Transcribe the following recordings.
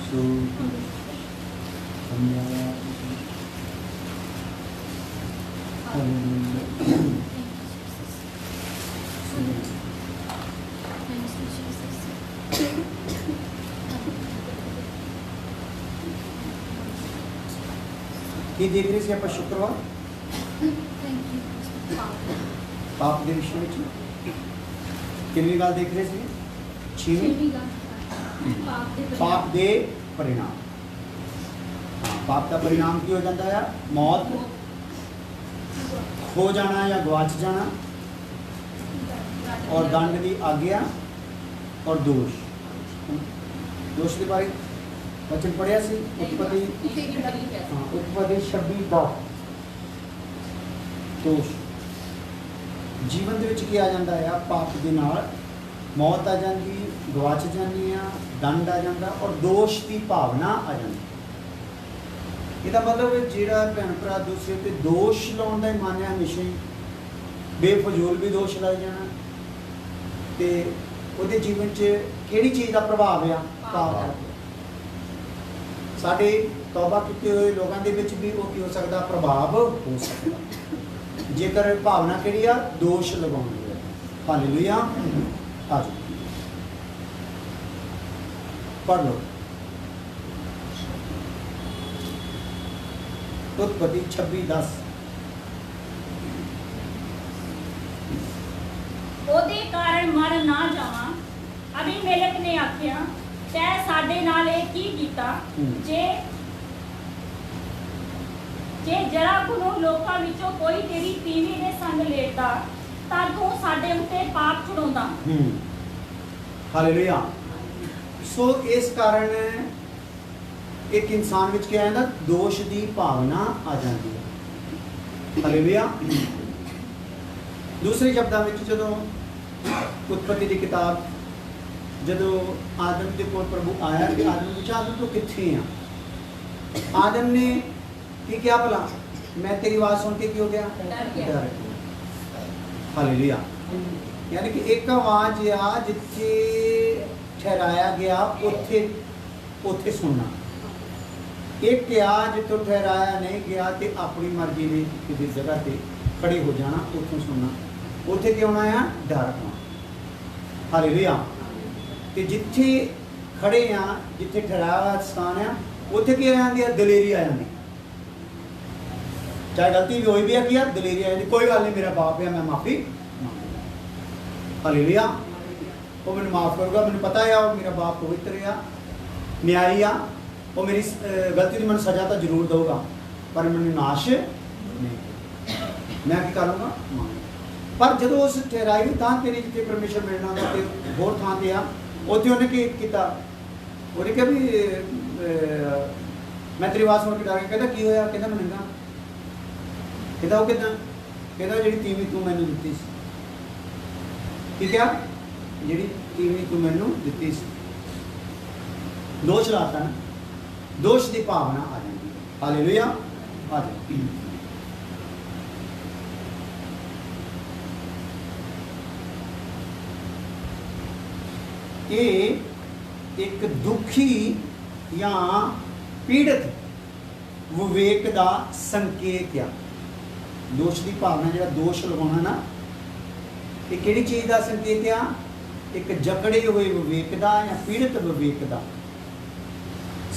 सो ये देख रहे थे आप शुक्रवार पाप के विषय में कितनी गल देख रहे थे? छेवीं पाप के परिणाम। पाप का परिणाम की हो जाता है? मौत, खो जाना या गवाच जाना, और दंड की आज्ञा और दोष। दोष के बारे वचन पढ़िया सी उत्पत्ति उत्पत्ति 26:10। दोष जीवन ਦੇ ਵਿੱਚ ਕੀ ਆ ਜਾਂਦਾ ਹੈ? ਪਾਪ ਦੇ ਨਾਲ मौत आ जाती, गवाच जाती है, दंड आ जाता और दोष की भावना आ जाती। इसका मतलब जोड़ा भैन भरा दूसरे पर दोष लाने का मन है हमेशा ही, बेफजूल भी दोष लाई जाना, तो वो जीवन च किहड़ी चीज़ का प्रभाव आ? पाप। साढ़े तौबा किए हुए लोगों के विच भी वो की हो सकता? प्रभाव हो सकता जेकर भावना किहड़ी आ? दोष लगाउण दी। हालेलुया। आ जाओ पढ़ लो उत्पत्ति 26:10। ओदे कारण मर ना जावा। अबीमेलेक ने आख्या तै साडे नाल इह की कीता? जे जरा कुनो लोकां विचों कोई तेरी तीवी दे संग लेटदा तां तूं साडे उत्ते पाप छुड़ाउंदा। हालेलुया। सो इस कारण एक इंसान विच क्या है? दोष की भावना आ जाती है। हालेलुया। दूसरे शब्दों में जो उत्पत्ति की किताब जो आदम के कोल प्रभु आया कि आदम पूछा आदम तो कितने हैं? आदम ने कि क्या भला मैं तेरी आवाज़ सुन के क्यों गया? डर गया। हालेलुया। यानी कि एक आवाज़ आ जिथे ठहराया गया उथे उथे सुनना, एक आ जितों ठहराया नहीं गया तो अपनी मर्जी ने किसी जगह पर खड़े हो जाना, उतों सुनना। उथे क्यों आया? डर आना। हालेलुया। तो जिथे खड़े आ, जिथे ठहराया हुआ स्थान है, उथे की आ जाती है? दलेरी आ जाती। चाहे गलती भी हुई भी है कि दलेरी आ जाती, कोई गल नहीं, मेरा बाप है, मैं माफ़ी मांगूंगा। हालेलुया। वो मैंने माफ़ करूँगा, मैंने पता है वो मेरा बाप पवित्र आ, न्यायी आ, वो मेरी गलती की मैंने सज़ा तो जरूर दूंगा पर मैंने नाश नहीं, मैं क्या करूँगा? मांगूंगा। पर जो उस ठहराई हुई थां तेरी जिथे परमेश्वर मिलना था तो होर थां ते आ, उत्थे उन्हें की किया? उन्हें कहा भी मैं तेरी आवाज़ सुन के डर गया। कहता की होया? कहता मैं नंगा। कहता वो किदा? कहता जी तीवी तू मैनू दिती सी। ठीक है, जी तीवी तू मैनू दिती सी। दोष लाता ना, दोष की भावना आ जाती है। हालेलुया। आ जाती ये एक दुखी या पीड़ित विवेक का संकेत आ। दोष की भावना जो दोष लगाना ना, ये किहड़ी चीज़ का संकेत आ? एक जकड़े हुए विवेक का या पीड़ित विवेक का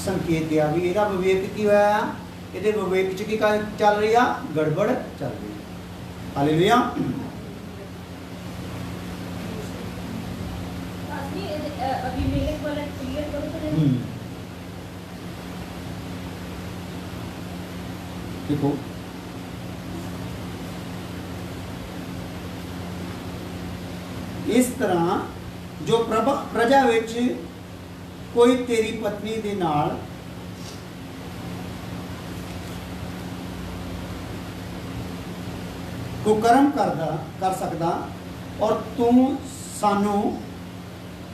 संकेत आ भी ਇਹਦਾ विवेक की होया? ਇਹਦੇ विवेक च की चल रही आ? गड़बड़ चल रही है। हालेलुया। अबीमेलेक वाला क्लियर करो तो देखो इस तरह जो प्रजा विच कोई तेरी पत्नी दे नाल कुकर्म कर सकदा और तू सानू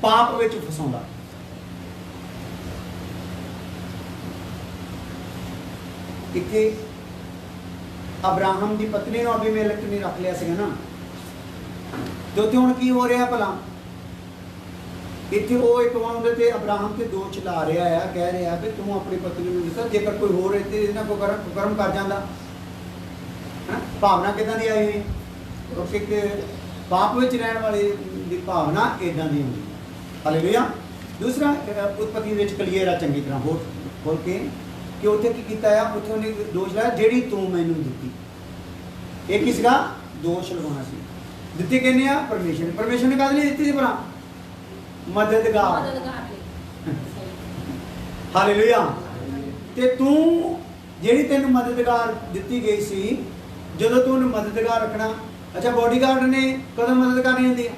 पाप विच फसाउंदा। इत्थे अब्राहम की पत्नी नूं अबीमेलेक ने रख लिया सीगा ना, तो उत्थे हुण की हो रहा भला? ਇੱਥੇ ਉਹ ਇੱਕ ਉਹਦੇ ਤੇ ਅਬਰਾਹਮ ਤੇ ਦੋਸ਼ ਲਾ ਰਿਹਾ ਆ, ਕਹਿ ਰਿਹਾ ਵੀ ਤੂੰ ਆਪਣੀ ਪਤਨੀ ਨੂੰ ਦਿੱਤਾ, ਜੇਕਰ ਕੋਈ ਹੋਰ ਇੱਥੇ ਇਹਨਾਂ ਕੋ ਕਰਮ ਕਰ ਜਾਂਦਾ ਹੈ। ਭਾਵਨਾ ਕਿੱਦਾਂ ਦੀ ਆਈ ਹੋਈ, ਕਿਉਂਕਿ ਇੱਕ ਪਾਪ ਵਿੱਚ ਰਹਿਣ ਵਾਲੇ ਦੀ ਭਾਵਨਾ ਇਦਾਂ ਦੀ ਹੁੰਦੀ ਹੈ। ਹਾਲੇਲੂਇਆ। ਦੂਸਰਾ ਉਤਪਤੀ ਵਿੱਚ ਕਲੀਅਰ ਆ ਚੰਗੀ ਤਰ੍ਹਾਂ ਹੋਰ ਖੋਲ ਕੇ ਕਿ ਉੱਥੇ ਕੀ ਕੀਤਾ ਆ, ਉੱਥੇ ਉਹਨੇ ਦੋਸ਼ ਲਾਇਆ ਜਿਹੜੀ ਤੂੰ ਮੈਨੂੰ ਦਿੱਤੀ। ਇਹ ਕੀ ਸੀਗਾ, ਦੋਸ਼ ਲਗਾਉਣਾ ਸੀ। ਦਿੱਤੀ ਕਹਿੰਦੇ ਆ ਪਰਮੇਸ਼ਰ ਨੇ ਕਾਹਦੇ ਲਈ ਦਿੱਤੀ ਸੀ ਭਰਾ, ਮਦਦਗਾਰ। ਹਾਲੇਲੂਇਆ। ਤੇ ਤੂੰ ਜਿਹੜੀ ਤੈਨੂੰ ਮਦਦਗਾਰ ਦਿੱਤੀ ਗਈ ਸੀ, ਜਦੋਂ ਤੂੰ ਉਹਨੂੰ ਮਦਦਗਾਰ ਰੱਖਣਾ। ਅੱਛਾ, ਬੋਡੀਗਾਰਡ ਨੇ ਕਦੋਂ ਮਦਦ ਕਰਨੀ ਹੁੰਦੀ ਹੈ,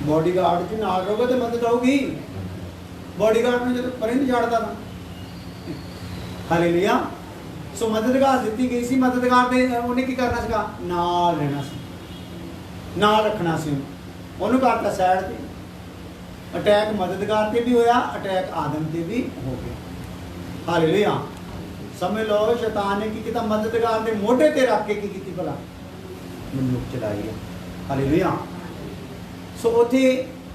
ਬੋਡੀਗਾਰਡ ਦੇ ਨਾਲ ਰਹੋਗੇ ਤੇ ਮਦਦ ਆਊਗੀ। ਬੋਡੀਗਾਰਡ ਨੂੰ ਜਦੋਂ ਪਰੇ ਨਹੀਂ ਛੱਡਦਾ ਤਾਂ। ਹਾਲੇਲੂਇਆ। ਸੋ ਮਦਦਗਾਰ ਦਿੱਤੀ ਗਈ ਸੀ, ਮਦਦਗਾਰ ਦੇ ਉਹਨੇ ਕੀ ਕਰਨਾ ਸੀਗਾ, ਨਾਲ ਰਹਿਣਾ ਸੀ, ਨਾਲ ਰੱਖਣਾ ਸੀ। ਉਹਨੂੰ ਕਰਤਾ ਸਾਈਡ ਤੇ। ਅਟੈਕ ਮਦਦਗਾਰ ਤੇ ਵੀ ਹੋਇਆ, ਅਟੈਕ ਆਦਮ ਤੇ ਵੀ ਹੋ ਗਿਆ। ਹਾਲੇਲੂਇਆ। ਸਮਝ ਲਓ ਸ਼ੈਤਾਨ ਨੇ ਕੀ ਕੀਤਾ, ਮਦਦਗਾਰ ਦੇ ਮੋਢੇ ਤੇ ਰੱਖ ਕੇ ਕੀ ਕੀਤੀ ਭਲਾ, ਬੰਦੂਕ ਚਲਾਈ ਹੈ। ਹਾਲੇਲੂਇਆ। ਸੋ ਉੱਥੇ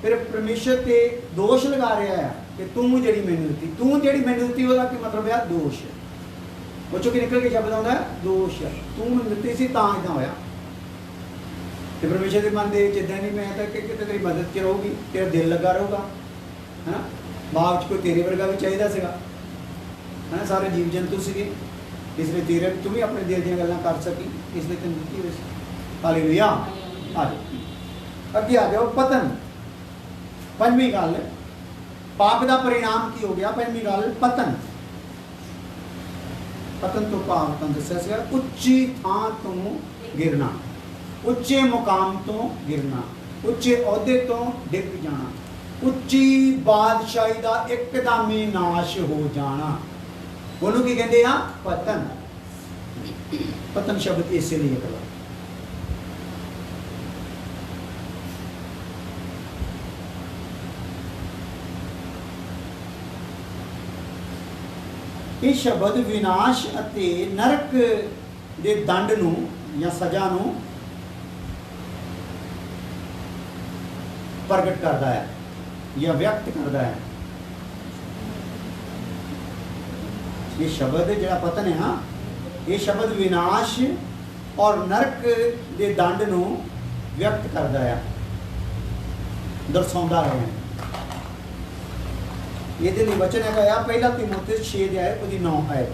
ਫਿਰ ਪਰਮੇਸ਼ਰ ਤੇ ਦੋਸ਼ ਲਗਾ ਰਿਹਾ ਹੈ ਕਿ ਤੂੰ ਜਿਹੜੀ ਮੈਨੂੰ ਦਿੱਤੀ, ਤੂੰ ਜਿਹੜੀ ਮੈਨੂੰ ਦਿੱਤੀ, ਉਹਦਾ ਕੀ ਮਤਲਬ ਹੈ, ਦੋਸ਼। ਉਹ ਚੋਂ ਕੀ ਨਿਕਲ ਕੇ ਸ਼ਬਦ ਆਉਂਦਾ, ਦੋਸ਼। ਤੂੰ ਮੈਨੂੰ ਦਿੱਤੀ ਸੀ ਤਾਂ ਇਦਾਂ ਹੋਇਆ। ਤੇ ਪਰਮੇਸ਼ਰ ਦੇ ਮਨ ਦੇ ਵਿੱਚ ਇਦਾਂ ਨਹੀਂ, ਮੈਂ ਤਾਂ ਕਿ ਕਿਤੇ ਤੇਰੀ ਮਦਦ 'ਚ ਰਹੂਗੀ, ਤੇਰਾ ਦਿਲ ਲੱਗਾ ਰਹੂਗਾ, ਹੈ ਨਾ। ਬਾਗ 'ਚ ਕੋਈ ਤੇਰੇ ਵਰਗਾ ਵੀ ਚਾਹੀਦਾ ਸੀਗਾ, ਹੈ ਨਾ। ਸਾਰੇ ਜੀਵ ਜੰਤੂ ਸੀਗੇ, ਇਸ ਲਈ ਤੇਰੇ ਤੂੰ ਵੀ ਆਪਣੇ ਦਿਲ ਦੀਆਂ ਗੱਲਾਂ ਕਰ ਸਕੀ, ਇਸ ਲਈ ਤੈਨੂੰ ਦਿੱਤੀ ਹੋਈ ਸੀ। ਹਾਲੇਲੂਇਆ। ਅੱਗੇ ਆ ਜਾਓ, ਪਤਨ। ਪੰਜਵੀਂ ਗੱਲ, ਪਾਪ ਦਾ परिणाम ਕੀ ਹੋ ਗਿਆ। ਪੰਜਵੀਂ ਗੱਲ, ਪਤਨ। ਪਤਨ ਤੋਂ ਭਾਵ ਤਾਂ ਦੱਸਿਆ ਸੀਗਾ, ਉੱਚੀ ਥਾਂ ਤੋਂ ਗਿਰਨਾ, ਉੱਚੇ ਮੁਕਾਮ ਤੋਂ ਗਿਰਨਾ, ਉੱਚੇ ਅਹੁਦੇ ਤੋਂ ਡਿੱਗ ਜਾਣਾ, ਉੱਚੀ ਬਾਦਸ਼ਾਹੀ ਦਾ ਇੱਕਦਮ ਹੀ ਨਾਸ਼ ਹੋ ਜਾਣਾ। ਉਹਨੂੰ ਕੀ ਕਹਿੰਦੇ ਆ, ਪਤਨ। ਪਤਨ ਸ਼ਬਦ ਇਸੇ ਲਈ ਨਿਕਲਾ। ਇਹ ਸ਼ਬਦ ਵਿਨਾਸ਼ ਅਤੇ ਨਰਕ ਦੇ ਦੰਡ ਨੂੰ ਜਾਂ ਸਜ਼ਾ ਨੂੰ ਪ੍ਰਗਟ ਕਰਦਾ ਹੈ ਜਾਂ ਵਿਅਕਤ ਕਰਦਾ ਹੈ। ਇਹ ਸ਼ਬਦ ਜਿਹੜਾ ਪਤਨ ਹੈ, ਇਹ ਸ਼ਬਦ ਵਿਨਾਸ਼ ਔਰ ਨਰਕ ਦੇ ਦੰਡ ਨੂੰ ਵਿਅਕਤ ਕਰਦਾ ਹੈ, ਦਰਸਾਉਂਦਾ ਹੈ। ਇਹਦੇ ਲਈ ਵਚਨ ਹੈਗਾ ਆ ਪਹਿਲਾ ਤਿਮੋਥੇਉਸ 6 ਦੀ ਆਇਤ ਉਹਦੀ 9 ਆਇਤ।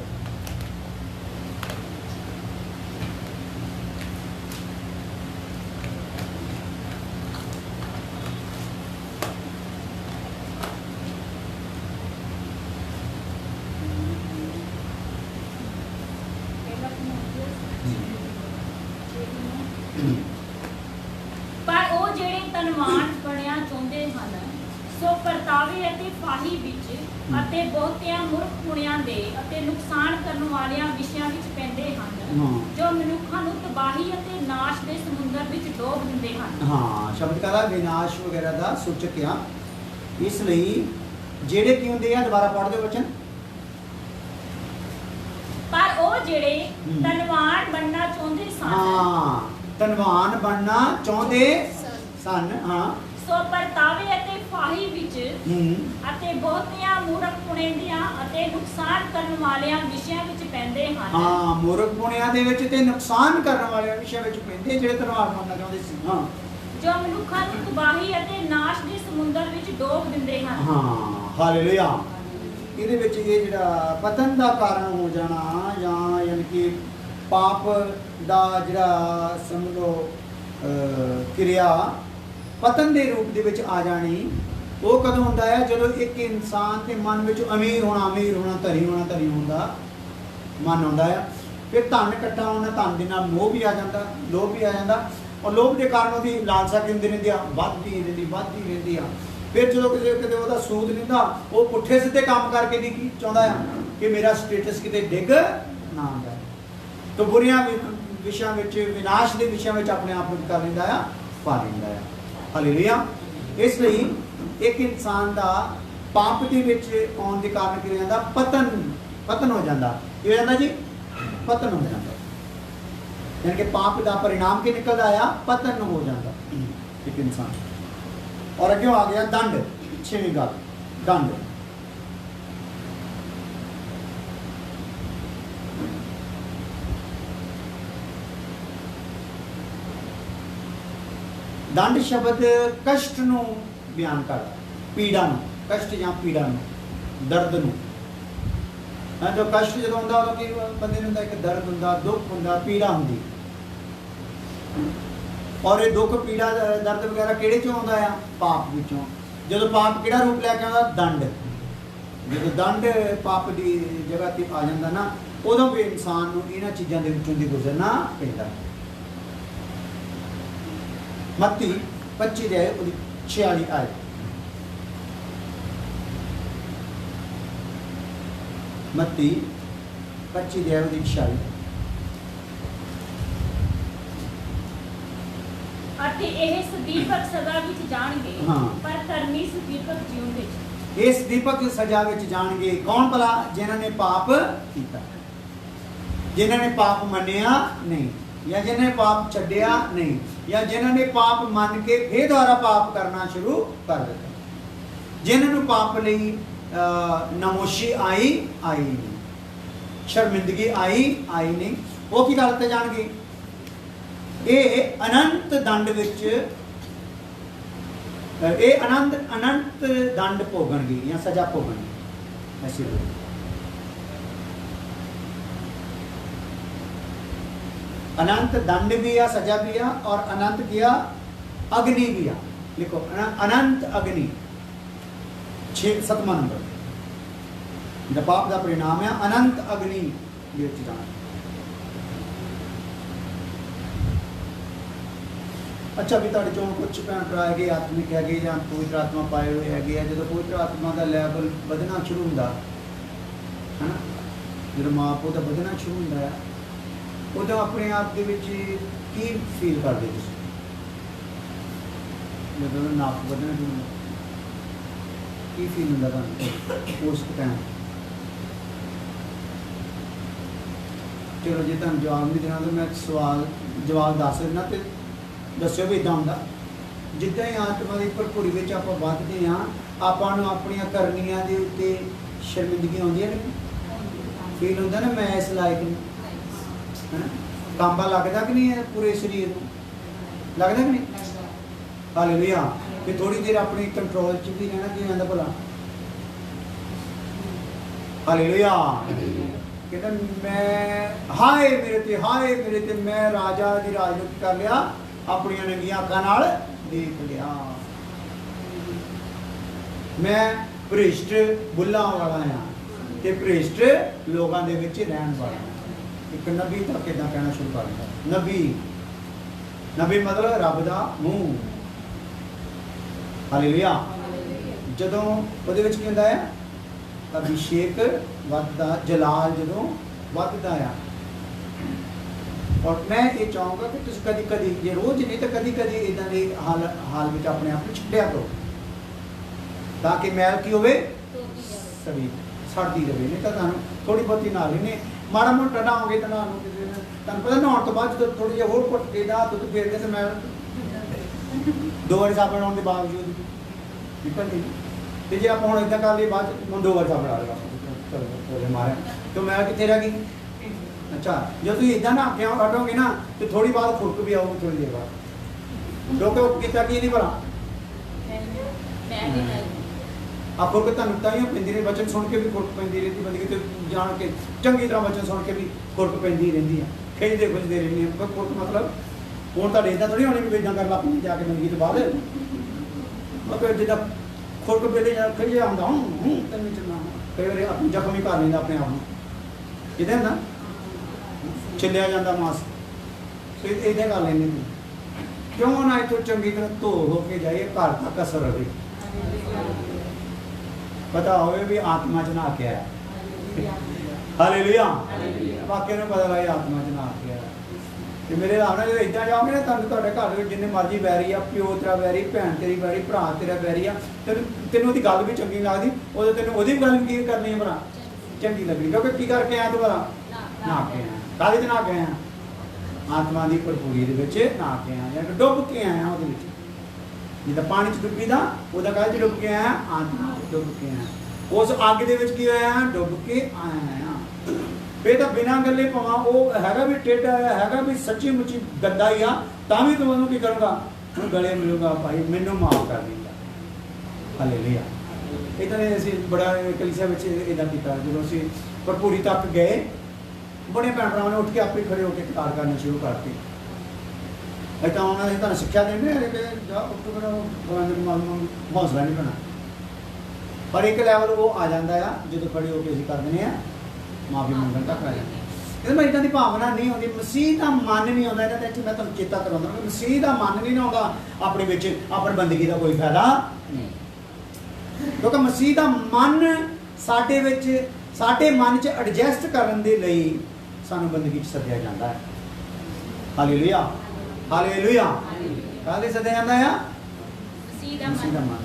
ਪਰ ਉਹ ਜਿਹੜੇ ਧਨਵਾਨ ਬਣਿਆ ਚਾਹੁੰਦੇ ਹਨ, ਸੋ ਪਰਤਾਵੇ ਅਤੇ ਫਾਹੀ ਵਿੱਚ ਅਤੇ ਬਹੁਤਿਆਂ ਮੂਰਖ ਪੁਣਿਆਂ ਦੇ ਅਤੇ ਨੁਕਸਾਨ ਕਰਨ ਵਾਲਿਆਂ ਵਿਸ਼ਿਆਂ ਵਿੱਚ ਪੈਂਦੇ ਹਨ, ਜੋ ਮਨੁੱਖਾਂ ਨੂੰ ਤਬਾਹੀ ਅਤੇ ਨਾਸ਼ ਦੇ ਸਮੁੰਦਰ ਵਿੱਚ ਡੋਬ ਦਿੰਦੇ ਹਨ। ਹਾਂ, ਸ਼ਬਦ ਕਹਦਾ ਵਿਨਾਸ਼ ਵਗੈਰਾ ਦਾ ਸੂਚਕ ਆ। ਇਸ ਲਈ ਜਿਹੜੇ ਕੀ ਹੁੰਦੇ ਆ, ਦੁਬਾਰਾ ਪੜ੍ਹ ਦਿਓ ਵਚਨ। ਪਰ ਉਹ ਜਿਹੜੇ ਧਨਵਾਨ ਬਣਨਾ ਚਾਹੁੰਦੇ ਸਨ, ਹਾਂ, ਧਨਵਾਨ ਬਣਨਾ ਚਾਹੁੰਦੇ ਸਨ, ਹਾਂ, ਸੋ ਪਰਤਾਵੇ ਅਤੇ ਫਾਹੀ ਵਿੱਚ ਅਤੇ ਬਹੁਤਿਆਂ ਮੂਰਖ ਪੁਣਿਆਂ ਅਤੇ ਨੁਕਸਾਨ ਕਰਨ ਵਾਲਿਆਂ ਵਿਸ਼ਿਆਂ ਵਿੱਚ ਪੈਂਦੇ ਹਨ। ਹਾਂ, ਮੂਰਖ ਪੁਣਿਆਂ ਦੇ ਵਿੱਚ ਤੇ ਨੁਕਸਾਨ ਕਰਨ ਵਾਲਿਆਂ ਵਿਸ਼ਿਆਂ ਵਿੱਚ ਪੈਂਦੇ, ਜਿਹੜੇ ਧਨਵਾਨ ਬਣਨਾ ਚਾਹੁੰਦੇ ਸੀ। ਹਾਂ, ਜੋ ਮਨੁੱਖਾਂ ਨੂੰ ਤਬਾਹੀ ਅਤੇ ਨਾਸ਼ ਦੇ ਸਮੁੰਦਰ ਵਿੱਚ ਡੋਬ ਦਿੰਦੇ ਹਨ। ਹਾਂ, ਹਾਲੇਲੂਇਆ। ਇਹਦੇ ਵਿੱਚ ਇਹ ਜਿਹੜਾ ਪਤਨ ਦਾ ਕਾਰਨ ਹੋ ਜਾਣਾ ਜਾਂ ਯਾਨੀ ਕਿ ਪਾਪ ਦਾ ਜਿਹੜਾ ਸਮਝੋ ਕਿਰਿਆ ਪਤਨ ਦੇ ਰੂਪ ਦੇ ਵਿੱਚ ਆ ਜਾਣੀ, ਉਹ ਕਦੋਂ ਹੁੰਦਾ ਹੈ, ਜਦੋਂ ਇੱਕ ਇਨਸਾਨ ਦੇ ਮਨ ਵਿੱਚ ਅਮੀਰ ਹੋਣਾ, ਧਨੀ ਹੋਣ ਦਾ ਮਨ ਆਉਂਦਾ ਹੈ। ਫਿਰ ਧਨ ਇਕੱਠਾ ਹੋਣਾ, ਧਨ ਦੇ ਨਾਲ ਮੋਹ ਵੀ ਆ ਜਾਂਦਾ, ਲੋਭ ਵੀ ਆ ਜਾਂਦਾ, ਔਰ ਲੋਭ ਦੇ ਕਾਰਨ ਉਹਦੀ ਲਾਲਸਾ ਕਿੰਦੀ ਰਹਿੰਦੀ ਆ, ਵੱਧਦੀ ਰਹਿੰਦੀ ਆ। ਫਿਰ ਜਦੋਂ ਕਿਤੇ ਉਹਦਾ ਸੂਦ ਲੈਂਦਾ, ਉਹ ਪੁੱਠੇ ਸਿੱਧੇ ਕੰਮ ਕਰਕੇ ਵੀ ਕੀ ਚਾਹੁੰਦਾ ਆ ਕਿ ਮੇਰਾ ਸਟੇਟਸ ਕਿਤੇ ਡਿੱਗ ਨਾ ਜਾਏ। ਤਾਂ ਬੁਰੀਆਂ ਵਿਸ਼ਿਆਂ ਵਿੱਚ, ਵਿਨਾਸ਼ ਦੇ ਵਿਸ਼ਿਆਂ ਵਿੱਚ ਆਪਣੇ ਆਪ ਨੂੰ ਕਰ ਲੈਂਦਾ ਆ, ਪਾ ਲੈਂਦਾ ਆ। ਹਾਲੇਲੂਇਆ। ਇਸ ਲਈ ਇੱਕ ਇਨਸਾਨ ਦਾ ਪਾਪ ਦੇ ਵਿੱਚ ਆਉਣ ਦੇ ਕਾਰਨ ਕੀ ਹੋ ਜਾਂਦਾ, ਪਤਨ ਹੋ ਜਾਂਦਾ। ਕੀ ਹੋ ਜਾਂਦਾ ਜੀ, ਪਤਨ ਹੋ ਜਾਂਦਾ। ਯਾਨੀ ਕਿ ਪਾਪ ਦਾ परिणाम ਕੀ ਨਿਕਲਦਾ ਆ, ਪਤਨ ਹੋ ਜਾਂਦਾ। एक इंसान। और अगे आ गया दंड, 6वीं गल दंड। दंड शब्द कष्ट नूं बयान करदा, पीड़ा नूं, कष्ट या पीड़ा नूं, दर्द नूं। जो कष्ट जो आउंदा उदों की बंदे नूं एक दर्द हुंदा, दुख हुंदा, पीड़ा हुंदी। और ये दुख पीड़ा दर्द वगैरह किहड़े चों आउंदा आ? पाप विचों। जदों पाप किहड़ा रूप लैके आउंदा? दंड। जदों दंड पाप की जगह ते आ जांदा ना, उदों भी इंसान नूं इन्हां चीज़ां दे विचों दी गुजरना पैंदा। मत्ती 25 दे 46 आयत। मत्ती 25 दे 46। ਅਤੇ ਇਹ ਸਦੀਪਕ ਸਦਾ ਵਿੱਚ ਜਾਣਗੇ ਹਾਂ। ਪਰ ਧਰਮੀ ਸਦੀਪਕ ਜੀਵਨ ਵਿੱਚ। इस दीपक सजा विच जाणगे कौन भला? जिन्हां ने पाप कीता, जिन्हां ने पाप मन्निया नहीं, या जिन्हां ने पाप छड्डिया नहीं, या जिन्हां ने पाप मन के फिर दोबारा पाप करना शुरू कर दिता, जिन्हां नूं पाप लई नमोशी आई नहीं, शर्मिंदगी आई नहीं, वो की गल ते जाणगे? ये अनंत दंड विच अनंत दंड भोगणगे या सजा भोगणगे। ऐसे अनंत दंड भी आ, सजा भी आ, और अनंत किया अग्नि भी आ। लिखो अनंत अग्नि 7वां नंबर जो पाप का परिणाम है, अनंत अग्नि विच जाना। अच्छा भी तुहाडे चों कुछ भैन भरा है आत्मिक है या पवित्र आत्मा पाए हुए है, जो पवित्र आत्मा का लैवल बढ़ना शुरू होंदा है ना, जो मां प्यो का बढ़ना शुरू होंदा है, उदों अपने आप के विच की फील करदे तुसीं? जदों नाप बढ़ना शुरू होंदा की फील होंदा तुहानूं उस टाइम? चलो जे तुहानूं जवाब नहीं देना तो मैं सवाल जवाब दस देना ते दस्यो भी इदां हुंदा। जिद्दां ही आत्मा की भरपूरी विच आपां वधदे हां, आपां नूं अपणियां करनियां दे उत्ते शर्मिंदगी आउंदियां ने, फील हुंदा ना मैं इस लायक नहीं, है ना, कांबा लगदा कि नहीं है पूरे शरीर नूं, लगदा कि नहीं? हालेलुया। कि थोड़ी देर अपनी कंट्रोल च भी रहना कि आंदा भला? हालेलुया। कहता मैं हाय मेरे ते मैं राजा दी राजनीति कर लिया, अपनी नंगियां अखां नाल देख लिया, मैं भ्रिष्ट बुल्लां वाला हाँ ते भ्रिष्ट लोगों दे विच रहण वाला हाँ। एक नबी तो किदां कहना शुरू कर दिया, नबी मतलब रब दा मूँह। हालेलुया। जदों उहदे विच की हुंदा है? अभिषेक वधदा, जलाल जदों वधदा आ। और मैं ये चाहूँगा कि तुम कभी कभी जे रोज नहीं तो कभी कभी इदां दे हाल में अपने आप को छड्डिया करो, ताकि मैल की होवे सड़ी सड़ती रहे। नहीं तो तुहानूं थोड़ी बहुती नाल ही ने माड़ा मोटा नहाओगे तो तुहानूं पता नहाउण तो बाद जो थोड़ी जी होर घुट के दुध फेर के तो मैल 2 वारी साबण लाउण दे बावजूद निकलदी नहीं। तो जे आप हुण इदां कर लईए बाद 2 वारी साबण ला लगा मारे तो मैल कित्थे रह गई? अच्छा जो तुम इदा ना क्या हटोगे ना तो थोड़ी बात खुरक भी आओगी थोड़ी देर बाद। लोग कितना की नहीं भला आप खुरक तुम ताइयों पैंदी रही, वचन सुन के भी खुरक पैंदी रहती, बंदी तो जान के चंगी तरह वचन सुन के भी खुरक पैंदी रहती है, खिजते खुजते रहनी है। खुरक मतलब हूँ तो इदा थोड़ी होनी भी इदा कर ला अपनी जाके मंगी तो बाद मतलब जिदा खुरक पहले खिजे आंदा तेन चलना कई बार अपनी जख्म ही कर लेंदा अपने आप को, इदा ना छिलिया जाता मास तो इदा कर लेंगे। क्यों ना इतों चंगी तरह धो हो के जाइए घर तक असर रहे, पता हो भी आत्मा च नहा के आया। हालेलुया। बाकी ने पता लगे आत्मा च नहा के आया। तो मेरे हिसाब से जो इदा जाओगे ना तुहाडे घर जिन्ने मर्जी बैरी आ, प्यो तेरा बैरी, भैन तेरी बैरी, भरा तेरा बैरी आ, तेन ओहदी गल भी चंगी लगदी, उदों तेन ओहदी गल भी की करनी है भला चंगी लगनी, क्योंकि की करके आया तू भला नहा के आया। काहदे च नहा के आया? आत्मा की भरपूरी दे विच नहा के आया, डुब के आया उहदे विच। जिद्दां पानी च डुब्बी दा ओहदा काहदे च डुੱਬ के आया आत्मा डुੱਬ के आया उस अग दे विच की होया डुੱਬ के आया फिर तो बिना गल्ले भावां ओह हैगा भी टेढ़ा हैगा भी सच्ची मुच्ची गंदा ही आ तां भी तूं ओनू की करूंगा मैं गले मिलूंगा भाई मैनू माफ कर देगा हालेलुया इदां दे असीं बड़ा कलीसिया विच इदां कीता जदों असीं भरपूरी तक गए बड़े भैन भरावां ने उठ के आपे खड़े होकर कतार करनी शुरू करती तो उन्होंने तुम शिक्षा देंगे हौसला नहीं बना पर एक लैवल वो आ जाता है जो खड़े होकर असीं कर दें माफी मंगण तक आ जाए मैं इदां दी भावना नहीं आती मसीह का मन नहीं आता इन्हां ते मैं तुहानूं चेता कराउंदा मसीह का मन नहीं आता अपने विच अपनी बंदगी का कोई फायदा नहीं क्योंकि मसीह का मन साडे विच साडे मन च एडजस्ट करन दे लई सानूं बंदगी च सद्दिया जाता है हालेलुया हालेलुया काहदे सद्दिया जाता है मसीह दा मन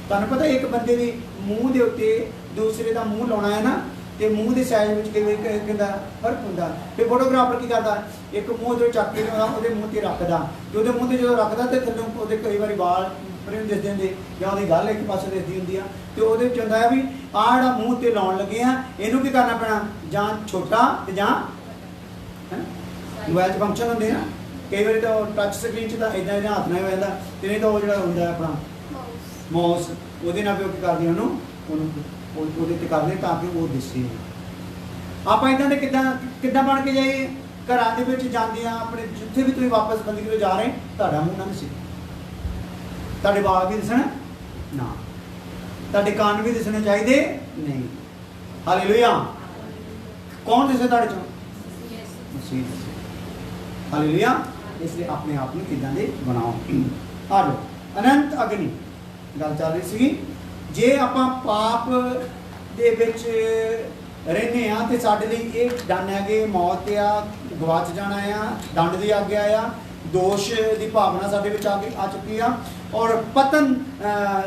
तुहानूं पता एक बंदे दी मूँह दे उत्ते दूसरे दा मूँह लाउणा है ना ते मूँह दे साइज विच कई वारी किंदा फर्क हुंदा ते फोटोग्राफर की करदा एक मूँह जो चक के ओहदे मूँह ते रखदा ते ओहदे मूँह ते जदों रखदा ते थल्लों ओहदे कई वारी वाल प्रेम दिसदे हुंदे जां ओहदी गल एक पासे दिसदी हुंदी आ ते ओहदे विच हुंदा है भी आ जिहड़ा मूँह ते लाउण लगे आ इहनूं की करना पैना जां छोटा ते जां है मोबाइल च फंक्शन हुंदे आ कई बार तो टच स्क्रीन च इदां इदां हाथ नाल हो जांदा ते नहीं तो वो जिहड़ा हुंदा अपना माउस ਉਹਦੇ ਨਾਲ ਵੀ ਉਹ ਕੀ ਕਰਦੀਆਂ ਉਹਨੂੰ ਉਹਦੇ ਤੇ ਕਰਦੇ ਤਾਂ ਕਿ ਉਹ ਦਿਸੇ ਆਪਾਂ ਇਦਾਂ ਦੇ ਕਿੱਦਾਂ ਬਣ ਕੇ ਜਾਈਏ ਘਰਾਂ ਦੇ ਵਿੱਚ ਜਾਂਦੇ ਆ ਆਪਣੇ ਜਿੱਥੇ ਵੀ ਤੁਸੀਂ ਵਾਪਸ ਬੰਦਗੀ ਤੋਂ ਜਾ ਰਹੇ ਤੁਹਾਡਾ ਮੂੰਹ ਨਾ ਦਿਸੇ ਤੁਹਾਡੇ ਵਾਲ ਵੀ ਦਿਸਣ ਨਾ ਤੁਹਾਡੇ ਕੰਨ ਵੀ ਦਿਸਣੇ ਚਾਹੀਦੇ ਨਹੀਂ ਹਾਲੇਲੂਇਆ ਕੌਣ ਦਿਸੇ ਤੁਹਾਡੇ ਚੋਂ ਮਸੀਹ ਦਿਸੇ ਹਾਲੇਲੂਇਆ ਇਸ ਲਈ ਆਪਣੇ ਆਪ ਨੂੰ ਕਿੱਦਾਂ ਦੇ ਬਣਾਓ ਆ ਜਾਓ ਅਨੰਤ ਅਗਨੀ गल चल रही सी जे आपां पाप दे विच रहने आ ते साडे लई इह डन है कि मौत आ गवाच जाना आ दंड दी आग्या आ दोष दी भावना साडे विच आ चुकी आ और पतन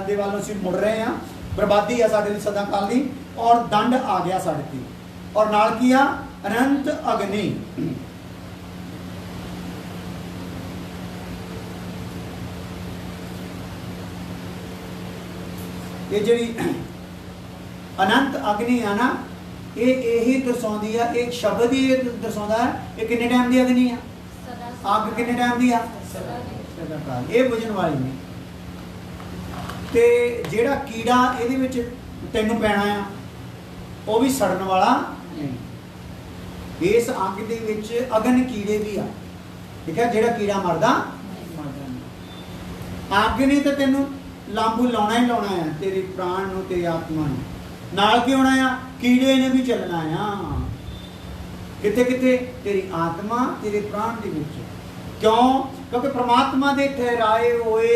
दे वालों असीं मुड़ रहे हैं बर्बादी है साडे लई सदा काल दी और दंड आ गया साडे ते और नाल की आ अनंत अग्नि ये जी अनंत अग्नि है ना ये यही दर्शाती है एक शब्द ही दर्शाता है ये किन्ने टाइम की अग्नि है अग किन्ने टाइम की है ये बुझण वाली नहीं ते जेड़ा कीड़ा इहदे विच तैनूं पैना है वो भी सड़न वाला नहीं इस अग दे विच अगन कीड़े भी आ ठीक है जेड़ा कीड़ा मरदा अग ने तो तैनूं लांबू लाउणा ही लाउणा है तेरे प्राण नूं तेरी आत्मा नूं नाल की होना है कीड़े ने भी चलना है किते किते तेरी आत्मा तेरे प्राण दे विच क्यों क्योंकि परमात्मा दे ठहराए हुए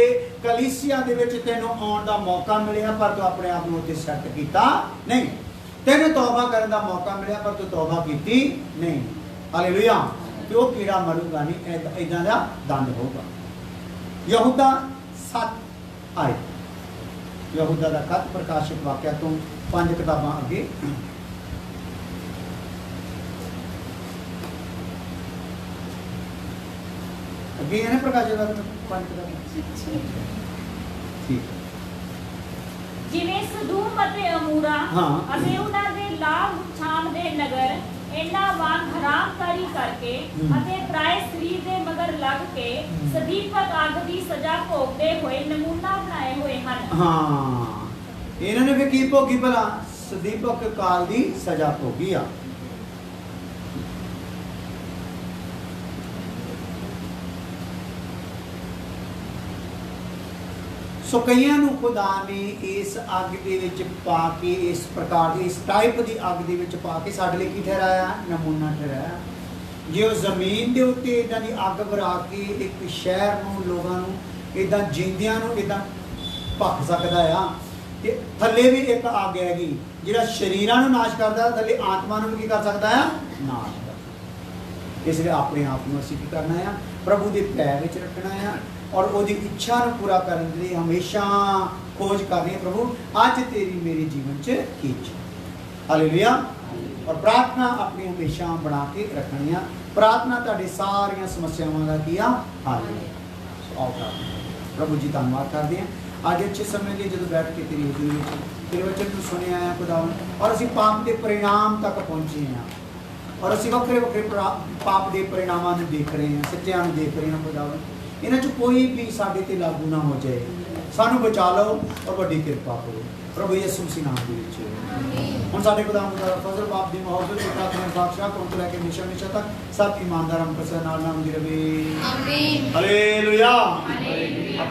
कलीसिया दे विच तैनूं आउण दा मौका मिलिया पर तू अपने आप नूं उत्ते सैट कीता नहीं तैनूं तौबा करन दा मौका मिलिया पर तू तौबा कीती नहीं हालेलुया ते ओह कीड़ा मरूगा नहीं इदां दा दंड होगा यहूदा 7 आए यहूदा का खत प्रकाशित वाक्या तो 5 किताबां अगे अगे है ना प्रकाशित वाक्या 5 किताबां ठीक जिवें सदूम अते अमूरा अते उन्हां दे लाभ छाम दे नगर इन्हां वांग हरामकारी करके अते पराए शरीर दे मगर लग के सदीपक अग दी सजा भोगदे होए नमूना बनाए हुए हन हां इन्हां ने भी की भोगी भला सदीपक काल दी सजा भोगी आ सो कईयां नूं खुदा ने इस अग दे विच पा के इस प्रकार की इस टाइप की अग दे विच पा के साडे लई की ठहराया नमूना ठहराया जे उस जमीन दे उत्ते इदां दी अग भरा के एक शहर नूं लोगां नूं इदां जिंदियां नूं इदां भख सकदा आ ते थल्ले भी एक अग हैगी जिहड़ा शरीरां नूं नाश करदा थल्ले आत्मा नूं की कर सकदा है नाश कर इसलिए अपने आप नूं असीं की करना है प्रभु दे पैर विच रखना है और उसकी इच्छा को पूरा करने के लिए हमेशा खोज कर रही है प्रभु आज तेरी मेरे जीवन च की इच्छा हालेलुया और प्रार्थना अपनी हमेशा बना के रखनी है प्रार्थना तुहाडी सारियां समस्यावां दा की हल है। प्रभु जी धन्यवाद करते हैं अज अच्छे समय लिए जो बैठ के तेरी हजूरी में तेरे वचन को सुनिया है खुदावन और असी पाप के परिणाम तक पहुंचे हैं और असी वक्रे वक्रे पाप के परिणामों को देख रहे हैं सच्चियां देख रहे हैं खुदावन इन्हां चों कोई भी साडे ते लागू ना हो जाए सानू बचा लो और बड़ी कृपा करो प्रभु यीशु मसीह नाम दे विच हुण साडे खुदावन दा फजल बाप दी मोहब्बत पिता अपने बादशाह कौन तो लेके हमेशा तक सब ईमानदार हम पसंद नाल नाम दी रवे आमीन हालेलुया।